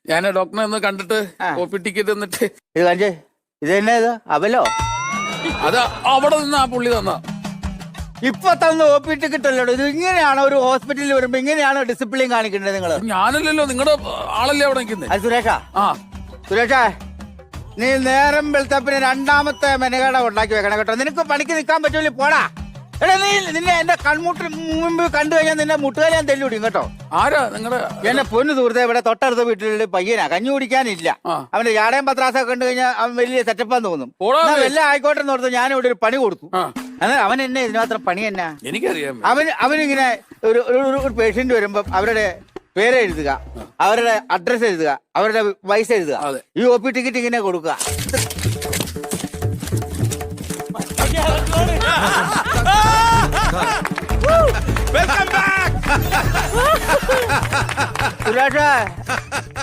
ഞാൻ ഡോക്ടറെ ഒന്ന് കണ്ടിട്ട് കോപ്പി ടിക്കറ്റ് തന്നിട്ട്. ഇത് കാണിച്ചേ, ഇത് തന്നെ ഇത് അവലോ? അത് അവിടെ നിന്ന് ആ പുള്ളി തന്ന. ഇപ്പൊ തന്ന OP ടിക്കറ്റ് അല്ലോ ഇത്. ഇങ്ങനെയാണോ ഒരു ഹോസ്പിറ്റലിൽ വരുമ്പോ ഇങ്ങനെയാണോ ഡിസിപ്ലിൻ കാണിക്കേണ്ടത് നിങ്ങള്? ഞാനല്ലല്ലോ, നിങ്ങളുടെ ആളല്ലേ അവിടെ നിൽക്കുന്നത്. അത് സുരേഷാ, സുരേഷാ നീ നേരം വെളുത്തപ്പിന് രണ്ടാമത്തെ മെനകട ഉണ്ടാക്കി വെക്കണം കേട്ടോ. നിനക്ക് പണിക്ക് നിൽക്കാൻ പറ്റൂല, പോടാ. എടാ നീ നിന്നെ എന്റെ കൺമുട്ട് മുമ്പ് കണ്ടു കഴിഞ്ഞാൽ നിന്നെ മുട്ടുകാലി ഞാൻ തെല്ലുപിടിക്കും കേട്ടോ. ആരാ നിങ്ങളുടെ? എന്നെ പൊന്നു സുഹൃത്തെ, ഇവിടെ തൊട്ടടുത്ത വീട്ടിലുള്ള പയ്യനാ, കഞ്ഞി കുടിക്കാനില്ല. അവന്റെ ജാടയും പത്രാസൊക്കെ കണ്ടു കഴിഞ്ഞാൽ അവൻ വലിയ സെറ്റപ്പാന്ന് തോന്നും. എല്ലാം ആയിക്കോട്ടെ എന്ന് ഓർത്ത് ഞാൻ ഇവിടെ ഒരു പണി കൊടുത്തു. അവൻ എന്നെ ഇതിനുമാത്രം പണി എന്നാ എനിക്കറിയാം. അവനിങ്ങനെ ഒരു പേഷ്യന്റ് വരുമ്പോ അവരുടെ പേര് എഴുതുക, അവരുടെ അഡ്രസ് എഴുതുക, അവരുടെ വയസ്സ് എഴുതുക, ഈ OP ടിക്കറ്റ് ഇങ്ങനെ കൊടുക്കുക. സുരേഷ്